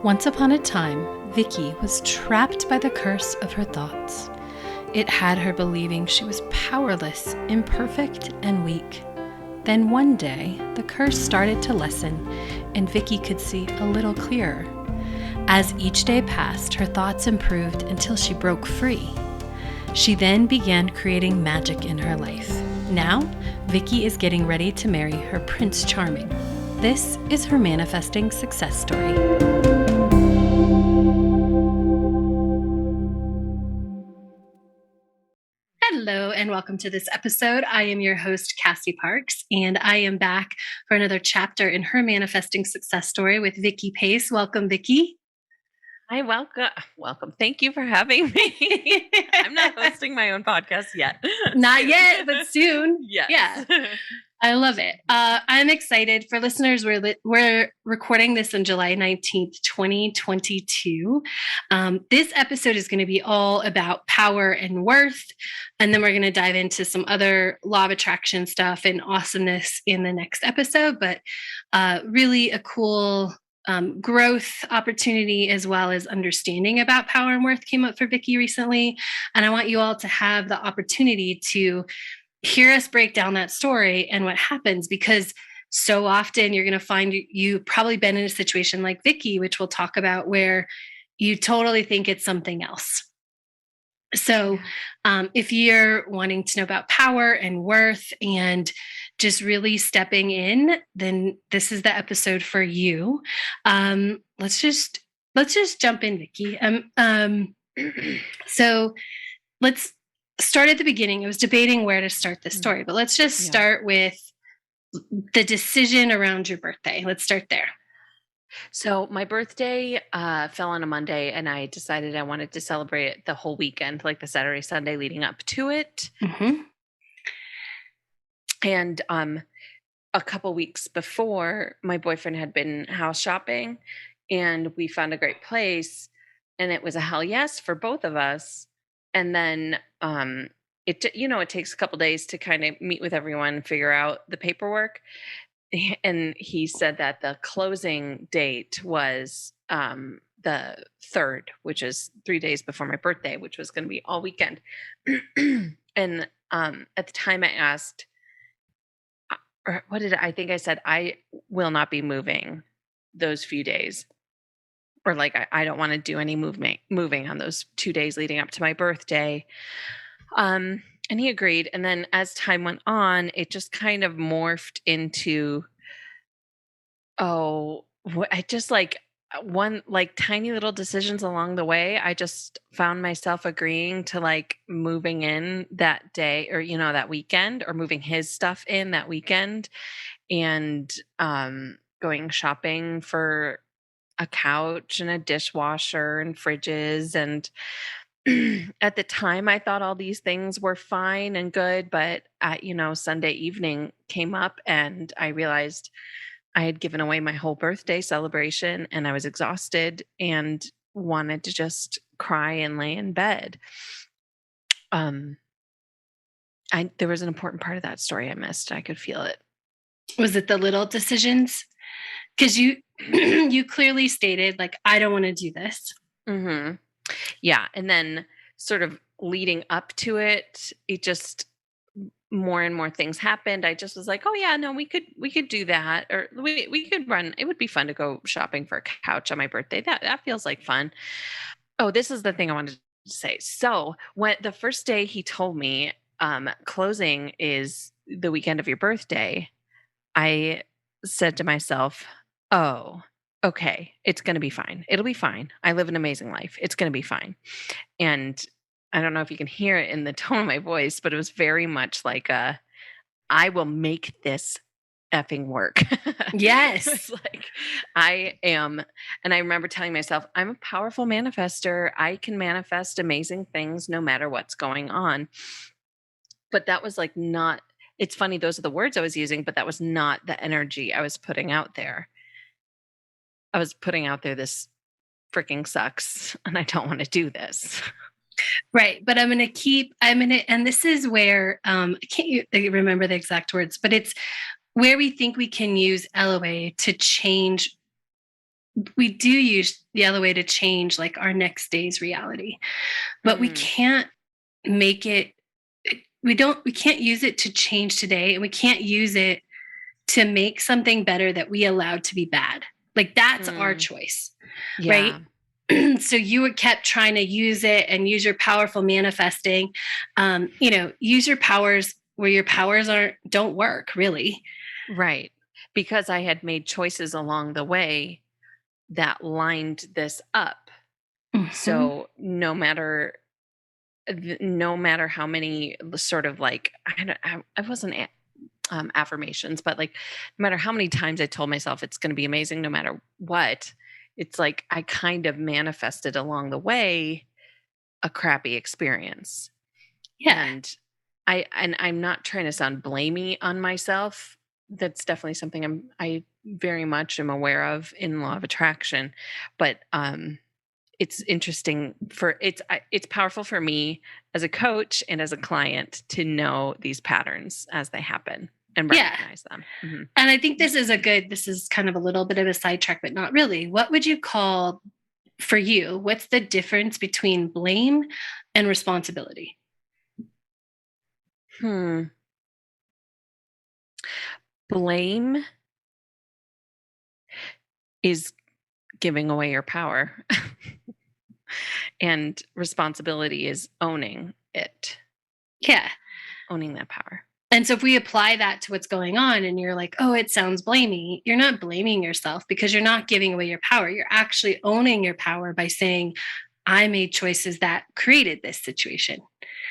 Once upon a time, Vicki was trapped by the curse of her thoughts. It had her believing she was powerless, imperfect, and weak. Then one day, the curse started to lessen, and Vicki could see a little clearer. As each day passed, her thoughts improved until she broke free. She then began creating magic in her life. Now, Vicki is getting ready to marry her Prince Charming. This is her manifesting success story. Hello and welcome to this episode. I am your host, Cassie Parks, and I am back for another chapter in her manifesting success story with Vicki Pace. Welcome, Vicki. Hi, welcome. Thank you for having me. I'm not hosting my own podcast yet. Not yet, but soon. Yes. Yeah. I love it. I'm excited. For listeners, we're recording this on July 19th, 2022. This episode is going to be all about power and worth. And then we're going to dive into some other law of attraction stuff and awesomeness in the next episode. But really a cool growth opportunity as well as understanding about power and worth came up for Vicki recently. And I want you all to have the opportunity to hear us break down that story and what happens, because so often you're going to find you've probably been in a situation like Vicki, which we'll talk about, where you totally think it's something else. So if you're wanting to know about power and worth and just really stepping in, then this is the episode for you. Let's just jump in, Vicki. So let's start at the beginning. I was debating where to start this story, but let's just start with the decision around your birthday. Let's start there. So my birthday fell on a Monday, and I decided I wanted to celebrate it the whole weekend, like the Saturday, Sunday leading up to it. Mm-hmm. And a couple weeks before, my boyfriend had been house shopping, and we found a great place, and it was a hell yes for both of us. And then it takes a couple days to kind of meet with everyone, figure out the paperwork. And he said that the closing date was the 3rd, which is 3 days before my birthday, which was going to be all weekend. And at the time I asked, or what did I think I said? I will not be moving those few days. Or like, I don't want to do any moving on those 2 days leading up to my birthday. And he agreed. And then as time went on, it just kind of morphed into, I just like tiny little decisions along the way. I just found myself agreeing to like moving in that day, or, that weekend, or moving his stuff in that weekend, and going shopping for a couch and a dishwasher and fridges. And at the time I thought all these things were fine and good, but Sunday evening came up and I realized I had given away my whole birthday celebration, and I was exhausted and wanted to just cry and lay in bed. There was an important part of that story I missed. I could feel it. Was it the little decisions? Because you clearly stated, like, I don't want to do this. Mm-hmm. Yeah. And then sort of leading up to it, it just more and more things happened. I just was like, oh yeah, no, we could do that. Or we could run. It would be fun to go shopping for a couch on my birthday. That feels like fun. Oh, this is the thing I wanted to say. So when the first day he told me, closing is the weekend of your birthday, I said to myself, oh, okay, it's going to be fine. It'll be fine. I live an amazing life. It's going to be fine. And I don't know if you can hear it in the tone of my voice, but it was very much like I will make this effing work. Yes. It's like I am. And I remember telling myself, I'm a powerful manifester. I can manifest amazing things no matter what's going on. But that was like not, it's funny, those are the words I was using, but that was not the energy I was putting out there. I was putting out there, this freaking sucks and I don't want to do this. Right. But and this is where, I can't remember the exact words, but it's where we think we can use LOA to change we do use the other way to change like our next day's reality, but we Mm, can't make it, we can't use it to change today, and we can't use it to make something better that we allowed to be bad. Like that's our mm, choice, right? yeah, So you would kept trying to use it and use your powerful manifesting, use your powers where your powers don't work really. right. Because I had made choices along the way that lined this up. Mm-hmm. So no matter how many sort of like I wasn't affirmations, but like no matter how many times I told myself it's going to be amazing, no matter what, it's like I kind of manifested along the way a crappy experience. Yeah. And I'm not trying to sound blamey on myself. That's definitely something I very much am aware of in law of attraction, but it's interesting for it's powerful for me as a coach and as a client to know these patterns as they happen and Yeah. recognize them. Mhm. And I think this is kind of a little bit of a sidetrack, but not really. What would you call, for you, what's the difference between blame and responsibility? Hmm. Blame is giving away your power, and responsibility is owning it, Yeah. owning that power. And so if we apply that to what's going on and you're like, oh, it sounds blamey, you're not blaming yourself because you're not giving away your power. You're actually owning your power by saying, I made choices that created this situation,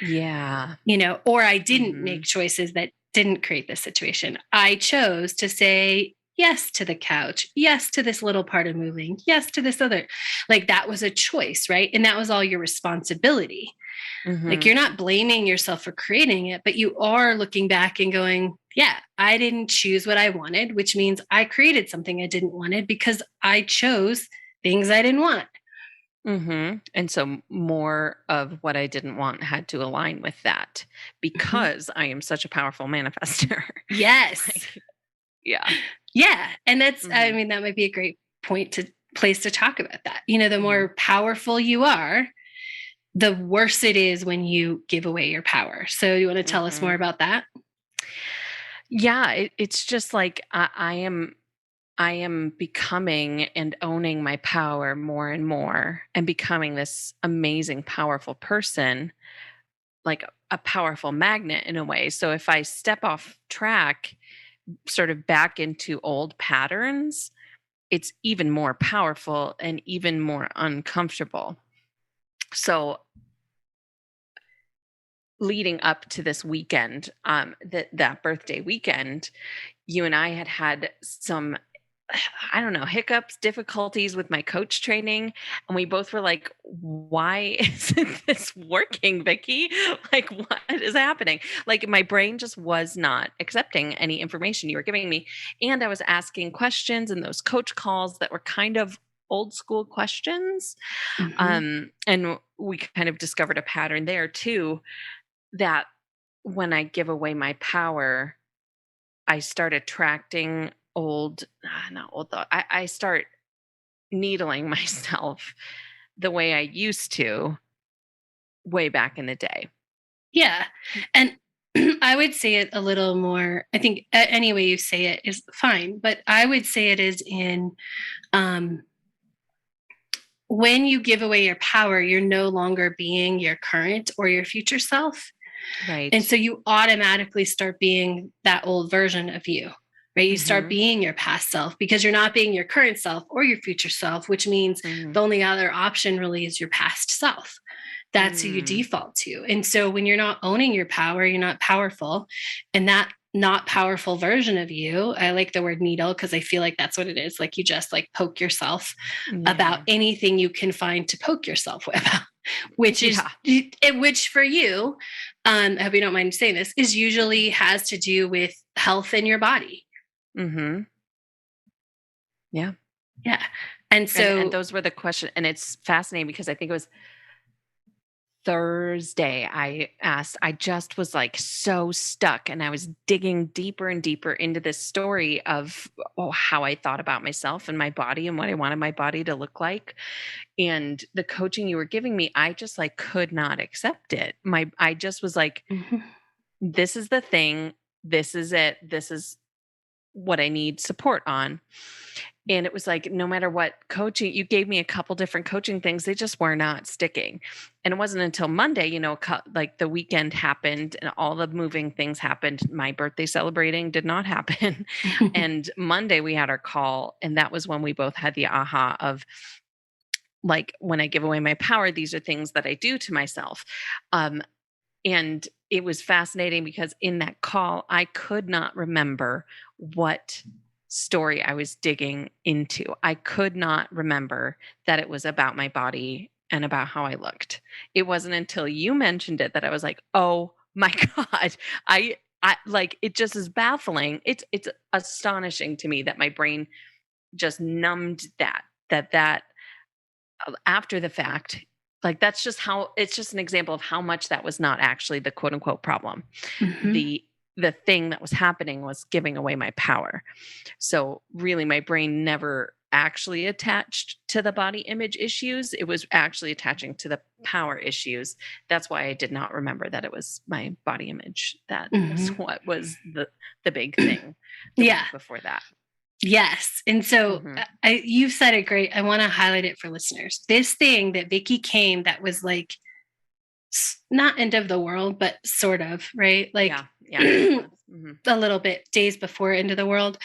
Yeah. or I didn't make Hmm. choices that didn't create this situation. I chose to say yes to the couch, yes to this little part of moving, yes to this other. Like that was a choice, right? And that was all your responsibility. Like Hmm. you're not blaming yourself for creating it, but you are looking back and going, yeah, I didn't choose what I wanted, which means I created something I didn't wanted because I chose things I didn't want. And so more of what I didn't want had to align with that Mhm. because I am such a powerful manifester. Yes. Like, yeah. Yeah. And that's, I Hmm. mean, that might be a great place to talk about that. The Hmm. more powerful you are, the worse it is when you give away your power. So you want to tell us more Hmm. about that? Yeah, it's just like I am becoming and owning my power more and more and becoming this amazing, powerful person, like a powerful magnet in a way. So if I step off track, sort of back into old patterns, it's even more powerful and even more uncomfortable. So leading up to this weekend, that birthday weekend, you and I had some, I don't know, hiccups, difficulties with my coach training. And we both were like, why isn't this working, Vicky? Like, what is happening? Like, my brain just was not accepting any information you were giving me. And I was asking questions in those coach calls that were kind of old school questions. Mm-hmm. And we kind of discovered a pattern there too, that when I give away my power, I start attracting not old thought. I start needling myself the way I used to way back in the day. Yeah. And I would say it a little more, I think any way you say it is fine, but I would say it is in um, when you give away your power, you're no longer being your current or your future self. And Right. so you automatically start being that old version of you, right? You start Mhm. being your past self because you're not being your current self or your future self, which means Mhm. the only other option really is your past self. That's who you Mm. default to. And so when you're not owning your power, you're not powerful. And that not powerful version of you, I like the word needle because I feel like that's what it is. Like you just like poke yourself about Yeah. anything you can find to poke yourself with, which is Yeah. which for you, I hope you don't mind saying this, is usually has to do with health in your body. Mhm. Yeah. Yeah. And And so those were the question, and it's fascinating because I think it was Thursday, I just was like so stuck, and I was digging deeper and deeper into this story of how I thought about myself and my body and what I wanted my body to look like. And the coaching you were giving me, I just like could not accept it. I just was like, Mhm. this is the thing. This is it. This is what I need support on. And it was like, no matter what coaching, you gave me a couple different coaching things, they just were not sticking. And it wasn't until Monday, like the weekend happened and all the moving things happened. My birthday celebrating did not happen. And Monday we had our call. And that was when we both had the aha of like, when I give away my power, these are things that I do to myself. Um, and it was fascinating because in that call, I could not remember what story I was digging into. I could not remember that it was about my body and about how I looked. It wasn't until you mentioned it that I was like, "Oh my god." I like it just is baffling. It's astonishing to me that my brain just numbed that after the fact, like that's just how it's just an example of how much that was not actually the quote unquote problem. Mhm. The thing that was happening was giving away my power. So really my brain never actually attached to the body image issues. It was actually attaching to the power issues. That's why I did not remember that it was my body image. That was Mhm. what was the big thing the Yeah. week before that. Yes. And so Mhm. you've said it great. I want to highlight it for listeners. This thing that Vicki came that was like not end of the world, but sort of, right? Like Yeah, yeah, it was. Mhm. a little bit days before end of the world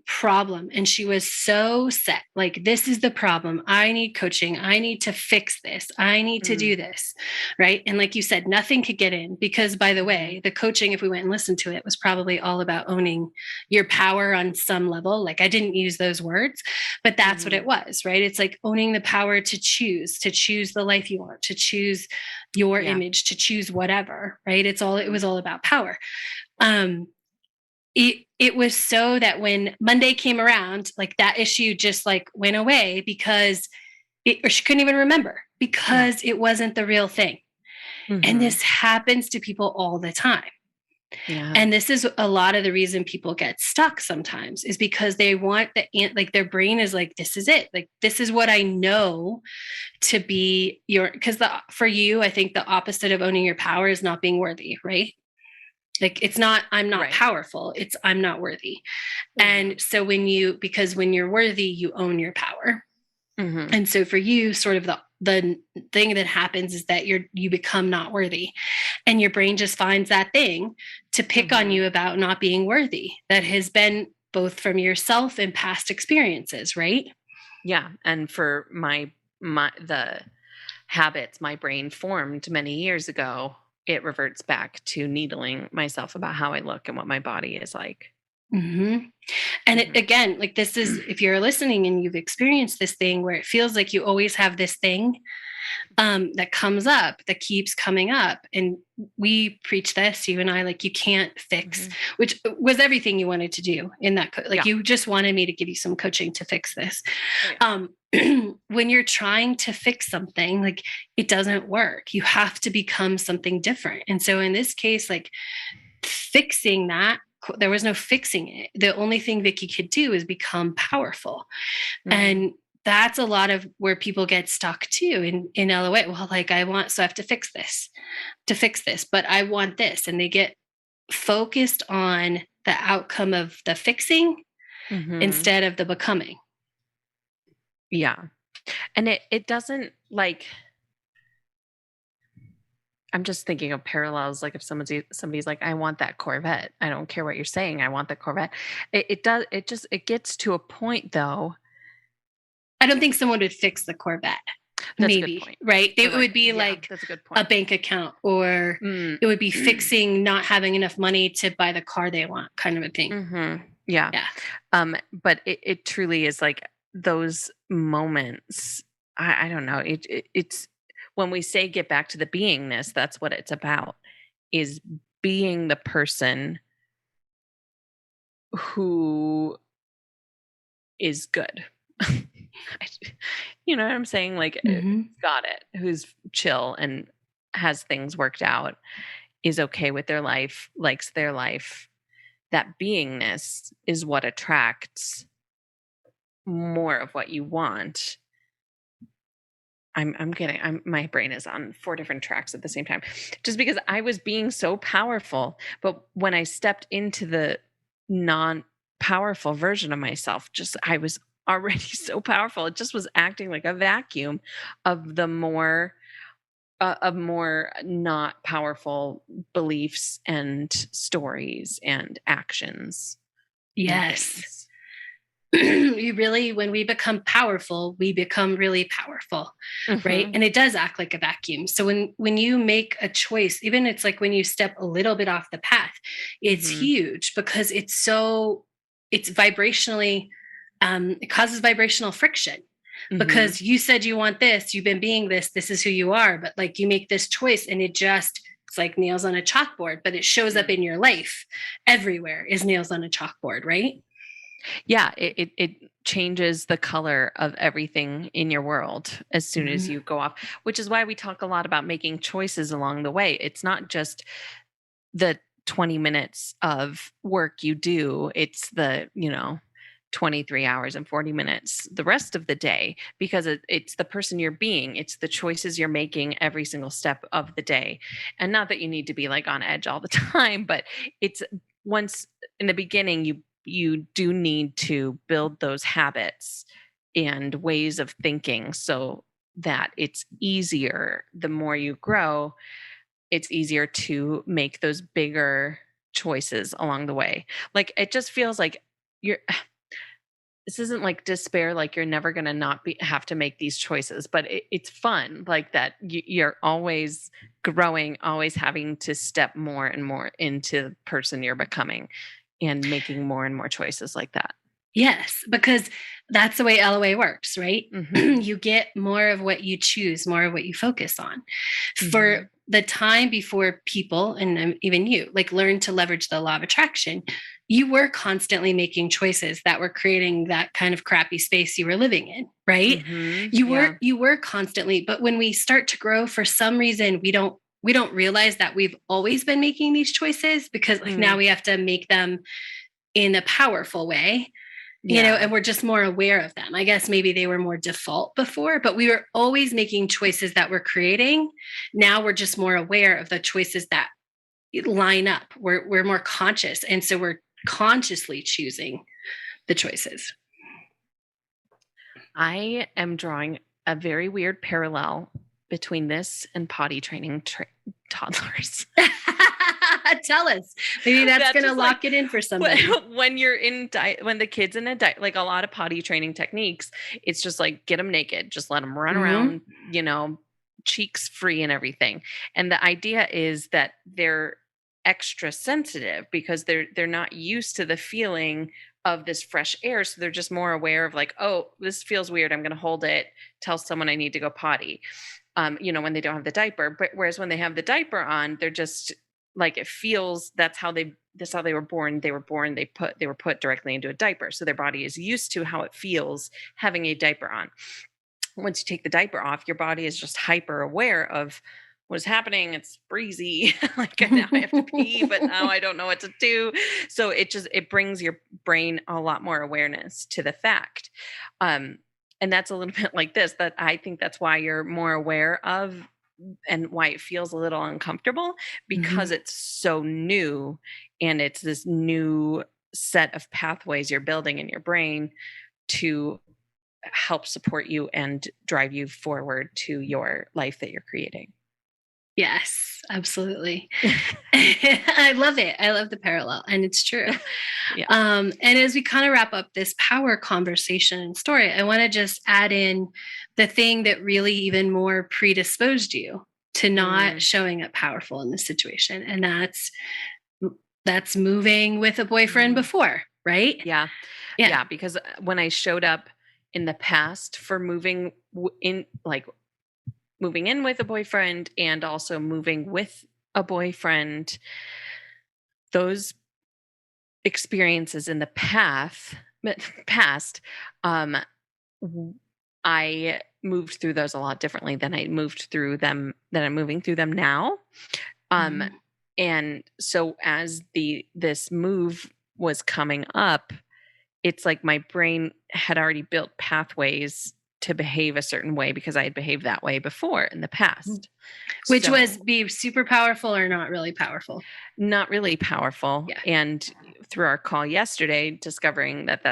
problem. And she was so set, like, this is the problem. I need coaching. I need to fix this. I need to Mhm. do this. Right. And like you said, nothing could get in because, by the Mhm. way, the coaching, if we went and listened to it, was probably all about owning your power on some level. Like, I didn't use those words, but that's what Mhm. it was. Right. It's like owning the power to choose the life you want, to choose your Yeah. image, to choose whatever. Right. It Mhm. was all about power. Um, it was so that when Monday came around, like that issue just like went away because or she couldn't even remember Yeah. because it wasn't the real thing. And Mhm. this happens to people all the time. Yeah. And this is a lot of the reason people get stuck sometimes is because they want like their brain is like, this is it. Like, this is what I know to be because for you, I think the opposite of owning your power is not being worthy, right? Like, it's not, I'm not Right. powerful. It's, I'm not worthy. Mhm. And so because when you're worthy, you own your power. Mhm. And so for you, sort of the thing that happens is that you become not worthy. And your brain just finds that thing to pick on Mhm. you about not being worthy that has been both from yourself and past experiences, right? Yeah, and for my the habits my brain formed many years ago, it reverts back to needling myself about how I look and what my body is like. hmm And Mhm. again, like, this is, if you're listening and you've experienced this thing where it feels like you always have this thing that comes up, that keeps coming up. And we preach this, you and I, like, you can't fix, Mhm. which was everything you wanted to do in that. Like, Yeah. you just wanted me to give you some coaching to fix this. Oh yeah. Um, when you're trying to fix something, like, it doesn't work. You have to become something different. And so in this case, like, fixing that, there was no fixing it. The only thing Vicki could do is become powerful. Mhm. And that's a lot of where people get stuck too in LOA. Well, like, so I have to fix this, but I want this. And they get focused on the outcome of the fixing Mhm. instead of the becoming. Yeah. And it doesn't like I'm just thinking of parallels like if somebody's like I want that Corvette. I don't care what you're saying. I want the Corvette. It gets to a point though. I don't think someone would fix the Corvette, That's a good maybe, point. right? Or It like would be yeah, like that's a good a point. bank account, or Mm. it would be fixing not having enough money to buy the car they want, kind of a thing. Mhm. Yeah. Yeah. But it truly is like those moments. I don't know. It's when we say get back to the beingness, that's what it's about. Is being the person who is good. You know what I'm saying? Like, Hmm. got it, who's chill and has things worked out, is okay with their life, likes their life. That beingness is what attracts more of what you want. My brain is on four different tracks at the same time. Just because I was being so powerful, but when I stepped into the non-powerful version of myself, just I was already so powerful. It just was acting like a vacuum of the more of more not powerful beliefs and stories and actions and Yes. things. You really, when we become powerful, we become really powerful, right? Mhm. And it does act like a vacuum. So when you make a choice, even it's like when you step a little bit off the path, it's Mhm. huge because it's vibrationally, it causes vibrational friction Mhm. because you said you want this, you've been being this is who you are, but like you make this choice and it's like nails on a chalkboard, but it shows up Mm. in your life everywhere is nails on a chalkboard, right? Yeah, it changes the color of everything in your world as soon as Mhm. you go off, which is why we talk a lot about making choices along the way. It's not just the 20 minutes of work you do, it's the, 23 hours and 40 minutes the rest of the day, because it's the person you're being, it's the choices you're making every single step of the day. And not that you need to be like on edge all the time, but it's once in the beginning, you do need to build those habits and ways of thinking so that it's easier the more you grow. It's easier to make those bigger choices along the way. Like, it just feels like you're this isn't like despair, like you're never going to not be have to make these choices, but it's fun like that. You're always growing, always having to step more and more into the person you're becoming and making more and more choices like that. Yes, because that's the way LOA works, right? Mhm. You get more of what you choose, more of what you focus on. For Mhm. the time before people, and even you, like learn to leverage the law of attraction, you were constantly making choices that were creating that kind of crappy space you were living in, right? Mhm. You were Yeah. you were constantly, but when we start to grow, for some reason, we don't realize that we've always been making these choices because like now Mm. we have to make them in a powerful way, Yeah. and we're just more aware of them. I guess maybe they were more default before, but we were always making choices that we're creating. Now we're just more aware of the choices that line up. We're more conscious. And so we're consciously choosing the choices. I am drawing a very weird parallel between this and potty training toddlers. Tell us. Maybe that's That going to just like lock it in for when somebody. when you're in when the kid's in a diet, like a lot of potty training techniques, it's just like get them naked, just let them run Mm-hmm. around, cheeks free and everything. And the idea is that they're extra sensitive because they're not used to the feeling of this fresh air, so they're just more aware of like, oh, this feels weird, I'm going to hold it, tell someone I need to go potty. When they don't have the diaper. But whereas when they have the diaper on, they're just like, it feels that's how they were born. They were put directly into a diaper. So their body is used to how it feels having a diaper on. Once you take the diaper off, your body is just hyper aware of what is happening. It's breezy. Like now I have to pee, but now I don't know what to do. So it brings your brain a lot more awareness to the fact. Um, and that's a little bit like this, that I think that's why you're more aware of and why it feels a little uncomfortable, because Mm-hmm. it's so new and it's this new set of pathways you're building in your brain to help support you and drive you forward to your life that you're creating. Yes, absolutely. I love it. I love the parallel, and it's true. Yeah. And as we kind of wrap up this power conversation and story, I want to just add in the thing that really even more predisposed you to not Mm, showing up powerful in this situation, and that's moving with a boyfriend mhm. before, right? Yeah. Yeah. Yeah. Because when I showed up in the past for moving in with a boyfriend and also moving with a boyfriend, those experiences in the past, um, I moved through those a lot differently than I'm moving through them now. Um, Mhm. and so as this move was coming up, it's like my brain had already built pathways to behave a certain way because I had behaved that way before in the past. Which So was be super powerful or not really powerful. not really powerful. Yeah. And through our call yesterday, discovering that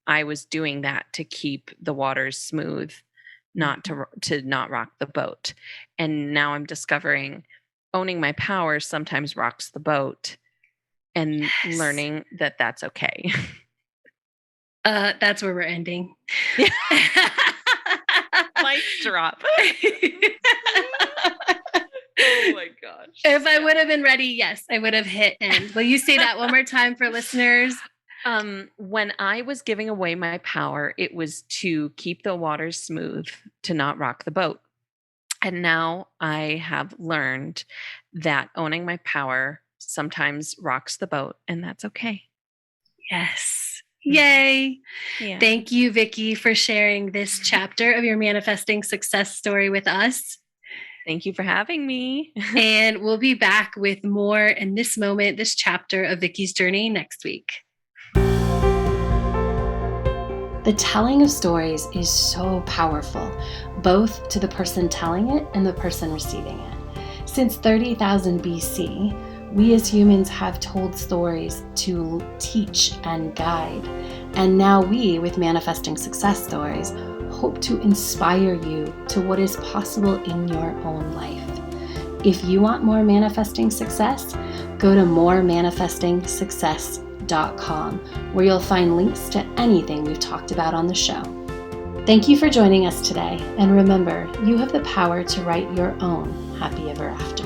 I was doing that to keep the waters smooth, not Mhm. to not rock the boat. And now I'm discovering owning my power sometimes rocks the boat and Yes. learning that that's okay. That's where we're ending. Yeah. Mic drop. Oh my gosh. If I Yeah. would have been ready, yes, I would have hit end. Will you say that one more time for listeners? When I was giving away my power, it was to keep the waters smooth, to not rock the boat. And now I have learned that owning my power sometimes rocks the boat, and that's okay. Yes. Mhm. Yay. Yeah. Thank you, Vicki, for sharing this chapter of your manifesting success story with us. Thank you for having me. And we'll be back with more in this moment, this chapter of Vicki's journey next week. The telling of stories is so powerful, both to the person telling it and the person receiving it. Since 30,000 BC, we as humans have told stories to teach and guide. And now we, with Manifesting Success Stories, hope to inspire you to what is possible in your own life. If you want more manifesting success, go to moremanifestingsuccess.com, where you'll find links to anything we've talked about on the show. Thank you for joining us today, and remember, you have the power to write your own happy ever after.